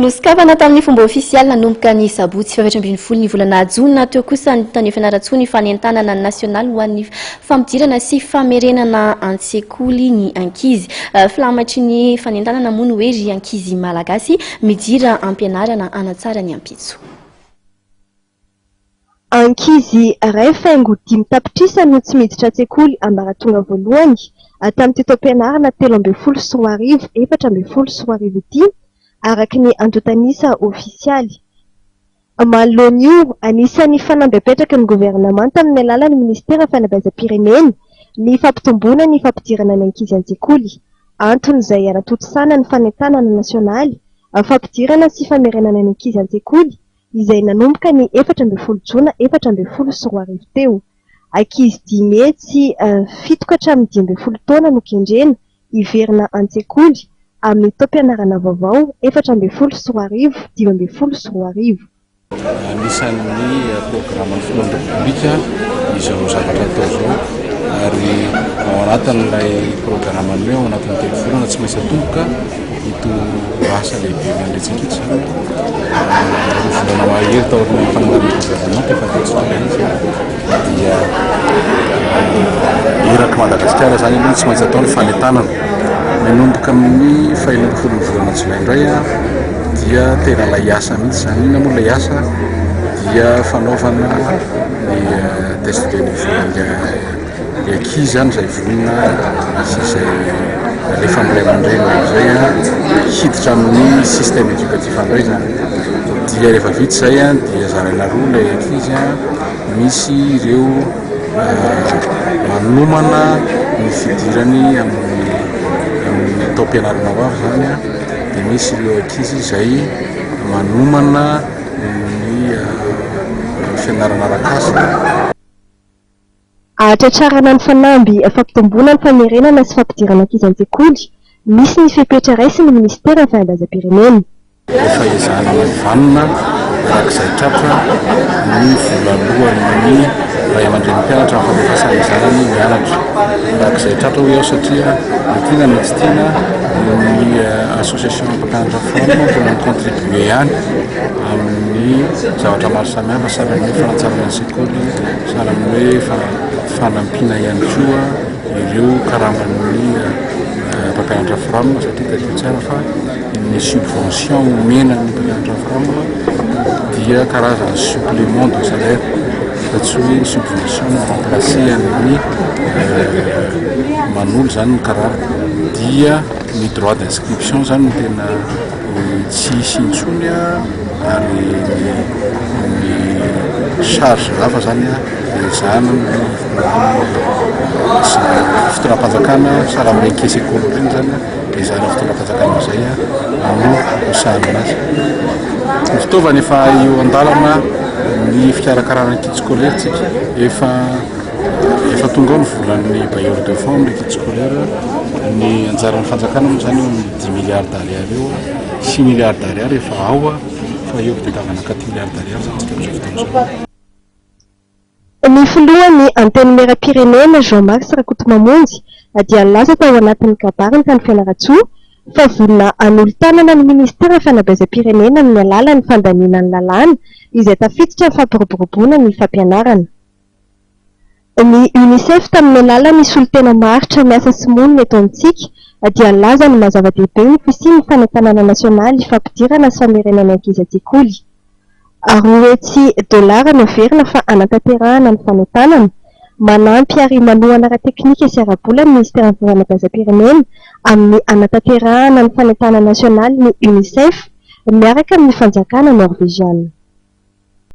Nosikavana tamin'ny fomba ofisialy nanomboka ny sabotsy 7 ny volana Jona teo kosa ny tany fianarantsoa ny fanentanana nasionaly ho an'ny fampidirana sy famerenana an-tsekoly ny ankizy. Filamatry ny fanentanana moa ny hoe ry ankizy malagasy midira ampianarana anatsara ny ampitso. Ankizy iray faingo 5 tapitrisa no tsy miditra an-tsekoly ambaratonga voalohany tamin'ny teto-pianarana 13 sy 14 sy 15 araky ny antotanisa ofisialy. Manoloana io, anisan'ny fanambepetraky ny gouvernemanta amin'ny alalan'ny ministera fanabeazam-pireneny ny fampitomboana ny fampidirana ny ankizy an-tsekoly. Antony izay anatotosana ny fanentanana nasionaly fampidirana sy famerenana ny ankizy an-tsekoly izay nanomboka ny 14 Jona 2010 sy 20 teo. Ankizy 5 hetsy 7 taona no kendrena hiverina an-tsekoly amin'ny taom-pianarana vaovao 14 sy 15 sy 20. Anisan'ny programme filohan'ny Republika izao zavatra atao zao ary ao anatin'ilay programme ny ao anatin'ny telefonina tsy maintsy atomboka ito asa lehibe miandratsika ito zany volana mahery tao amin'ny fanangan'ny gouvernement efa tetsika dia eraky Madagasikara zany aloha tsy maintsy atao ny fanentanana. Nanomboka amin'ny 12 volana Jolay indray dia tena lay asa mihitsy zany. Inona moa lay asa dia fanaovana ny test de niveau ny ankizy zany izay vonona sy izay rehefa amin'ilay aman-dreny izay hiditra amin'ny système éducatif indray zany. Dia rehefa vita izay dia zaraina roa ilay ankizy misy ireo manomana ny fidirany amin'ny taom-pianarana ho avy zany dia misy ireo ankizy izay manomana ny fianarana arak'asa. Ahatratrarana ny fanamby fampitomboana ny famerenana sy fampidirana ankizy an-tsekoly, misy ny fepetra raisy ny ministera fanabeazam-pireneny. Efa ezahana vanona arak'izay tratra ny volalohan'ny ray aman-dreny mpianatra amin'ny fampiasana ny zanany mianatra. Arak'izay tratra ho eo satria tiana na tsy tiana ny association mpampianatra fano tena contribuer ihany amin'ny zavatra maro samihafa sahala amin'ny fanatsarana ny sekoly, sahala amin'ny hoe fanampiana ihany koa ireo karaman'ny mpampianatra framma satria tadio tsara fa ny subvention omena ny mpampianatra framma dia karazana supplément de salaire fa tsy hoe ny subvention remplacé amin'ny manolo zany ny karaha dia ny droit d'inscription zany no tena tsy hisy intsony ary ny charge hafa zany ezahana fotoram-panjakana sahala amin'ny ankesy école reny zany ezahana fotoram-panjakana izay no hosahana azy. Ny fitaovana efa eo an-dalana ny fikarakarana ankizy scolaire tsika efa tonga ao ny volan'ny bailleur de fonds ny ankizy scolaire. Ny anjaran'ny fanjakana moa zany eo amin'ny 10 milliards d'ariary eo 6 milliards d'ariary efa ao fa eo fitadiavana 4 milliards d'ariary zany tsika amin'izao fotoana. Ny filohan'ny antenimera-pirenena Jean-Max Rakotomamonjy dia nilaza tao anatin'ny kabariny tany Fianaratsoa fa vonona hanolo-tanana ny ministera fanabeazam-pirenena amin'ny alalan'ny fandaniana ny lalàna izay tafiditra ny fampiroboroboana ny fampianarana. Ny UNICEF tamin'ny alalan'ny solotena maritra miasa sy monina eto amintsika dia nilaza ny mazava-dehibe ny fisian'ny fanentanana nasionaly fampidirana sy famerenana ankizy an-tsekoly. $10 no verina fa anatanterahana ny fanentanana, manampy ary manohana ara-teknika sy ara-bola ny ministera fanabeazam-pirenena amin'ny anatanterahana ny fanentanana nasionaly ny UNICEF miaraka amin'ny fanjakana norvégiana.